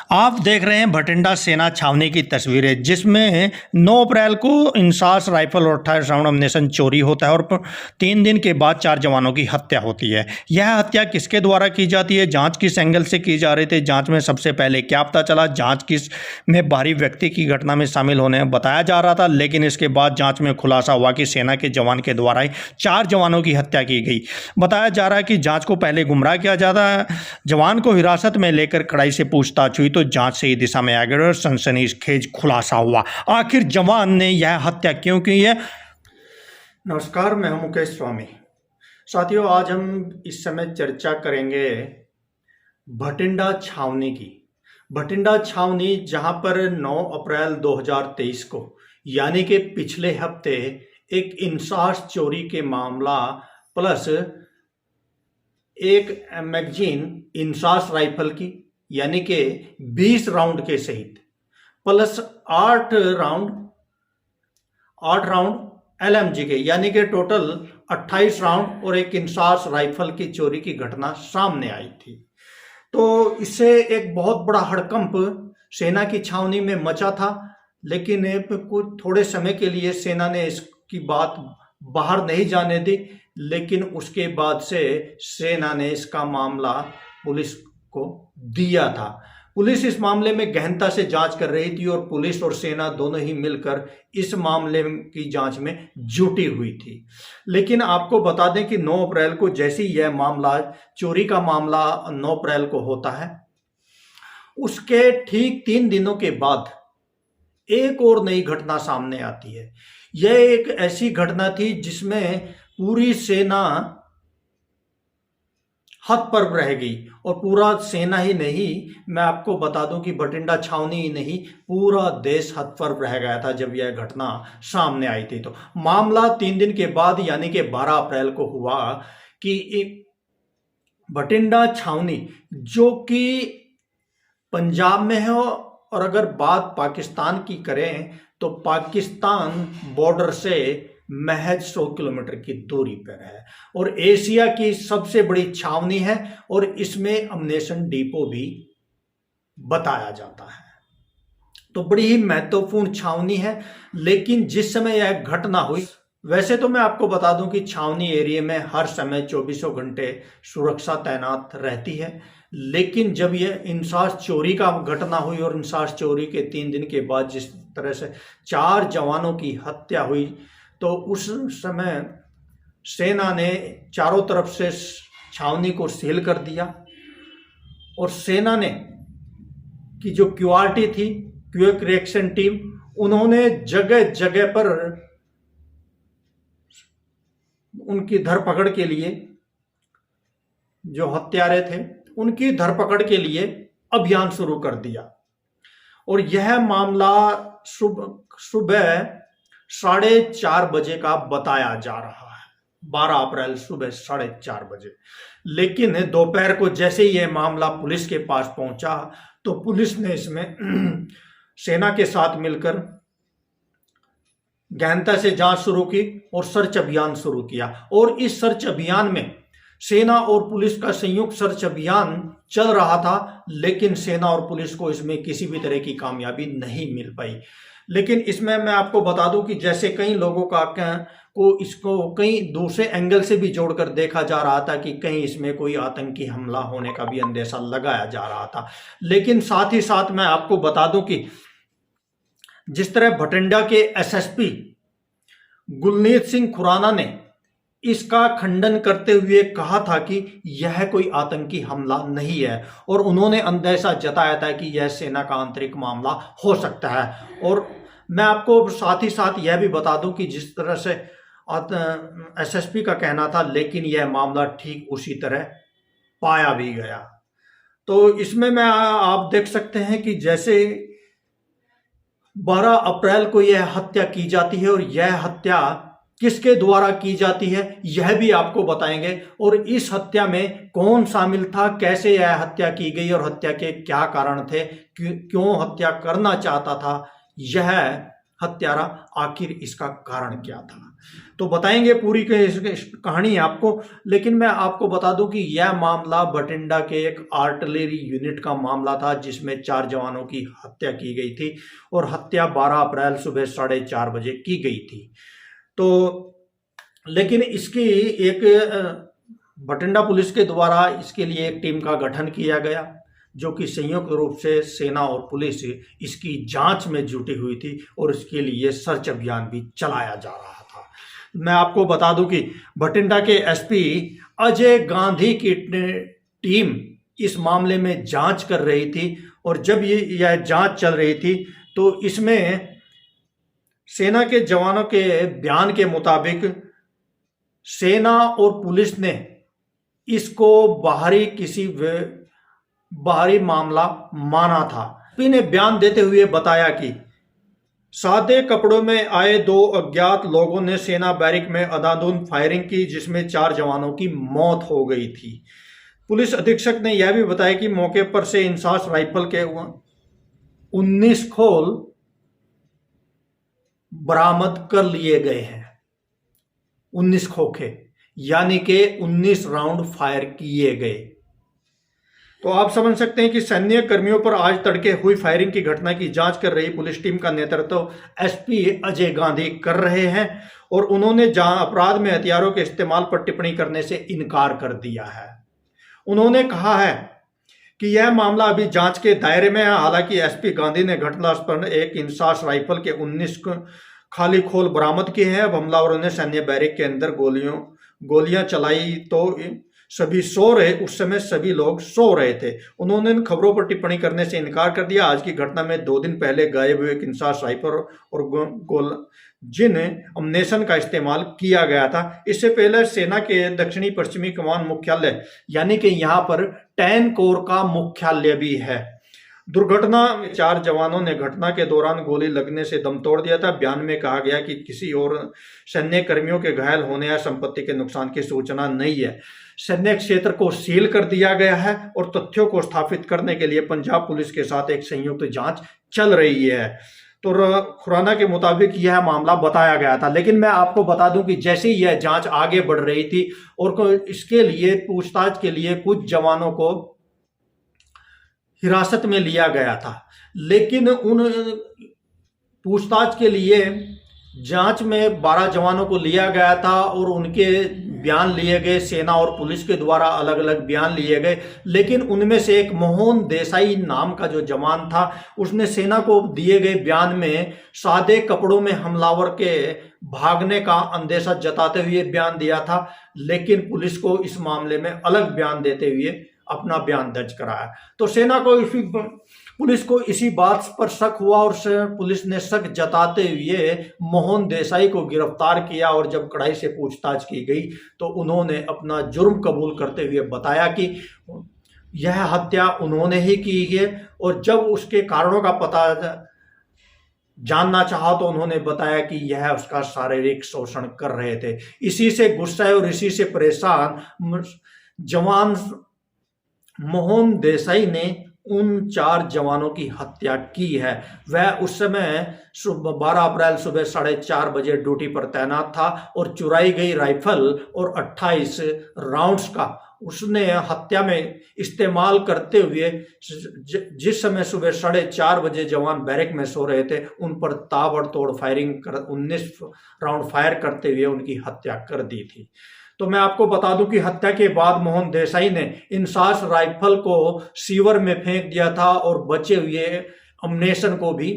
आप देख रहे हैं भटिंडा सेना छावनी की तस्वीरें, जिसमें 9 अप्रैल को इंसास राइफल और 28 राउंड अम्युनिशन चोरी होता है और 3 दिन के बाद 4 जवानों की हत्या होती है। यह हत्या किसके द्वारा की जाती है, जांच किस एंगल से की जा रही थी, जांच में सबसे पहले क्या पता चला, जांच किस में बाहरी व्यक्ति की घटना में शामिल होने बताया जा रहा था, लेकिन इसके बाद जाँच में खुलासा हुआ कि सेना के जवान के द्वारा ही 4 जवानों की हत्या की गई। बताया जा रहा है कि जाँच को पहले गुमराह किया जाता है। जवान को हिरासत में लेकर कड़ाई से पूछताछ हुई तो जांच से ही दिशा में आगे और सनसनीखेज खुलासा हुआ। आखिर जवान ने यह हत्या क्यों की है। नमस्कार, मैं हूं मुकेश स्वामी। साथियों, आज हम इस समय चर्चा करेंगे भटिंडा छावनी की। भटिंडा छावनी जहां पर 9 अप्रैल 2023 को यानी कि पिछले हफ्ते एक इंसास चोरी के मामला प्लस एक मैगजीन इंसास राइफल की यानी कि 20 राउंड के सहित प्लस 8 राउंड एलएमजी के यानी कि टोटल 28 राउंड और एक इंसास राइफल की चोरी की घटना सामने आई थी। तो इससे एक बहुत बड़ा हड़कंप सेना की छावनी में मचा था, लेकिन कुछ थोड़े समय के लिए सेना ने इसकी बात बाहर नहीं जाने दी, लेकिन उसके बाद से सेना ने इसका मामला पुलिस को दिया था। पुलिस इस मामले में गहनता से जांच कर रही थी और पुलिस और सेना दोनों ही मिलकर इस मामले की जांच में जुटी हुई थी। लेकिन आपको बता दें कि 9 अप्रैल को जैसे ही यह मामला, चोरी का मामला 9 अप्रैल को होता है, उसके ठीक 3 दिनों के बाद एक और नई घटना सामने आती है। यह एक ऐसी घटना थी जिसमें पूरी सेना हतप्रभ रह गई और पूरा सेना ही नहीं, मैं आपको बता दूं कि भटिंडा छावनी ही नहीं, पूरा देश हतप्रभ रह गया था जब यह घटना सामने आई थी। तो मामला 3 दिन के बाद यानी कि 12 अप्रैल को हुआ कि भटिंडा छावनी जो कि पंजाब में है, और अगर बात पाकिस्तान की करें तो पाकिस्तान बॉर्डर से महज 100 किलोमीटर की दूरी पर है और एशिया की सबसे बड़ी छावनी है और इसमें अम्युनिशन डिपो भी बताया जाता है। तो बड़ी ही महत्वपूर्ण छावनी है। लेकिन जिस समय यह घटना हुई, वैसे तो मैं आपको बता दूं कि छावनी एरिया में हर समय 24 घंटे सुरक्षा तैनात रहती है, लेकिन जब यह इंसास चोरी का घटना हुई और इंसास चोरी के 3 दिन के बाद जिस तरह से 4 जवानों की हत्या हुई, तो उस समय सेना ने चारों तरफ से छावनी को सील कर दिया और सेना ने की जो क्यूआरटी थी, क्विक रिएक्शन टीम, उन्होंने जगह जगह पर उनकी धरपकड़ के लिए, जो हत्यारे थे उनकी धरपकड़ के लिए अभियान शुरू कर दिया। और यह मामला सुबह 4:30 बजे का बताया जा रहा है, 12 अप्रैल सुबह 4:30 बजे। लेकिन दोपहर को जैसे ही यह मामला पुलिस के पास पहुंचा तो पुलिस ने इसमें सेना के साथ मिलकर गहनता से जांच शुरू की और सर्च अभियान शुरू किया। और इस सर्च अभियान में सेना और पुलिस का संयुक्त सर्च अभियान चल रहा था, लेकिन सेना और पुलिस को इसमें किसी भी तरह की कामयाबी नहीं मिल पाई। लेकिन इसमें मैं आपको बता दूं कि जैसे कई लोगों को इसको कई दूसरे एंगल से भी जोड़कर देखा जा रहा था कि कहीं इसमें कोई आतंकी हमला होने का भी अंदेशा लगाया जा रहा था। लेकिन साथ ही साथ मैं आपको बता दूं कि जिस तरह भटिंडा के एसएसपी गुलनीत सिंह खुराना ने इसका खंडन करते हुए कहा था कि यह कोई आतंकी हमला नहीं है, और उन्होंने अंदेशा जताया था कि यह सेना का आंतरिक मामला हो सकता है। और मैं आपको साथ ही साथ यह भी बता दूं कि जिस तरह से एसएसपी का कहना था, लेकिन यह मामला ठीक उसी तरह पाया भी गया। तो इसमें मैं आप देख सकते हैं कि जैसे 12 अप्रैल को यह हत्या की जाती है और यह हत्या किसके द्वारा की जाती है यह भी आपको बताएंगे, और इस हत्या में कौन शामिल था, कैसे यह हत्या की गई और हत्या के क्या कारण थे, क्यों हत्या करना चाहता था, यह हत्यारा, आखिर इसका कारण क्या था। तो बताएंगे पूरी कहानी आपको, लेकिन मैं आपको बता दूं कि यह मामला बठिंडा के एक आर्टिलरी यूनिट का मामला था, जिसमें 4 जवानों की हत्या की गई थी और हत्या 12 अप्रैल सुबह 4:30 बजे की गई थी। तो लेकिन इसकी एक बठिंडा पुलिस के द्वारा इसके लिए एक टीम का गठन किया गया, जो कि संयुक्त रूप से सेना और पुलिस इसकी जांच में जुटी हुई थी और इसके लिए सर्च अभियान भी चलाया जा रहा था। मैं आपको बता दूं कि बठिंडा के एसपी अजय गांधी की टीम इस मामले में जांच कर रही थी, और जब यह जांच चल रही थी तो इसमें सेना के जवानों के बयान के मुताबिक सेना और पुलिस ने इसको बाहरी मामला माना था। एसपी ने बयान देते हुए बताया कि सादे कपड़ों में आए 2 अज्ञात लोगों ने सेना बैरिक में अंधाधुंध फायरिंग की, जिसमें 4 जवानों की मौत हो गई थी। पुलिस अधीक्षक ने यह भी बताया कि मौके पर से इंसास राइफल के 19 खोल बरामद कर लिए गए हैं। 19 खोखे, यानी कि 19 राउंड फायर किए गए। तो आप समझ सकते हैं कि सैन्य कर्मियों पर आज तड़के हुई फायरिंग की घटना की जांच कर रही पुलिस टीम का नेतृत्व एसपी अजय गांधी कर रहे हैं, और उन्होंने अपराध में हथियारों के इस्तेमाल पर टिप्पणी करने से इनकार कर दिया है। उन्होंने कहा है कि यह मामला अभी जांच के दायरे में है। हालांकि एसपी गांधी ने घटनास्थल पर एक इंसास राइफल के 19 खाली खोल बरामद किए हैं। अब हमलावरों ने सैन्य बैरिक के अंदर गोलियां चलाई तो उस समय सभी लोग सो रहे थे। उन्होंने इन खबरों पर टिप्पणी करने से इनकार कर दिया। आज की घटना में 2 दिन पहले गायब हुए इंसास राइफल और जिन अम्नेशन का इस्तेमाल किया गया था, इससे पहले सेना के दक्षिणी पश्चिमी कमान मुख्यालय, यानी कि यहाँ पर 10 कोर का मुख्यालय भी है। दुर्घटना में 4 जवानों ने घटना के दौरान गोली लगने से दम तोड़ दिया था। बयान में कहा गया कि किसी और सैन्य कर्मियों के घायल होने या संपत्ति के नुकसान की सूचना नहीं है। सैन्य क्षेत्र को सील कर दिया गया है और तथ्यों को स्थापित करने के लिए पंजाब पुलिस के साथ एक संयुक्त जांच चल रही है। तो खुराना के मुताबिक यह मामला बताया गया था, लेकिन मैं आपको बता दूं कि जैसे ही यह जांच आगे बढ़ रही थी और इसके लिए पूछताछ के लिए कुछ जवानों को हिरासत में लिया गया था, लेकिन उन पूछताछ के लिए जांच में 12 जवानों को लिया गया था और उनके बयान लिए गए। सेना और पुलिस के द्वारा अलग अलग बयान लिए गए, लेकिन उनमें से एक मोहन देसाई नाम का जो जवान था, उसने सेना को दिए गए बयान में सादे कपड़ों में हमलावर के भागने का अंदेशा जताते हुए बयान दिया था, लेकिन पुलिस को इस मामले में अलग बयान देते हुए अपना बयान दर्ज कराया। तो सेना को पुलिस को इसी बात पर शक हुआ और पुलिस ने शक जताते हुए मोहन देसाई को गिरफ्तार किया, और जब कड़ाई से पूछताछ की गई तो उन्होंने अपना जुर्म कबूल करते हुए बताया कि यह हत्या उन्होंने ही की है, और जब उसके कारणों का पता जानना चाहा तो उन्होंने बताया कि यह उसका शारीरिक शोषण कर रहे थे। इसी से गुस्सा और इसी से परेशान जवान मोहन देसाई ने उन 4 जवानों की हत्या की है। वह उस समय 12 अप्रैल सुबह 4:30 बजे ड्यूटी पर तैनात था और चुराई गई राइफल और 28 राउंड्स का उसने हत्या में इस्तेमाल करते हुए जिस समय सुबह 4:30 बजे जवान बैरक में सो रहे थे, उन पर ताबड़तोड़ फायरिंग कर 19 राउंड फायर करते हुए उनकी हत्या कर दी थी। तो मैं आपको बता दूं कि हत्या के बाद मोहन देसाई ने इंसास राइफल को सीवर में फेंक दिया था और बचे हुए अम्नेशन को भी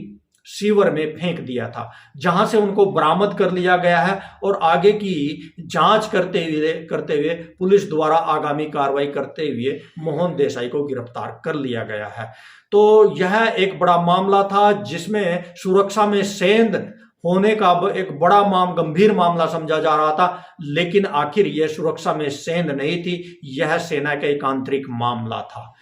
सीवर में फेंक दिया था, जहां से उनको बरामद कर लिया गया है और आगे की जांच करते हुए पुलिस द्वारा आगामी कार्रवाई करते हुए मोहन देसाई को गिरफ्तार कर लिया गया है। तो यह एक बड़ा मामला था जिसमें सुरक्षा में सेंध होने का एक बड़ा गंभीर मामला समझा जा रहा था, लेकिन आखिर यह सुरक्षा में सेंध नहीं थी, यह सेना का एक आंतरिक मामला था।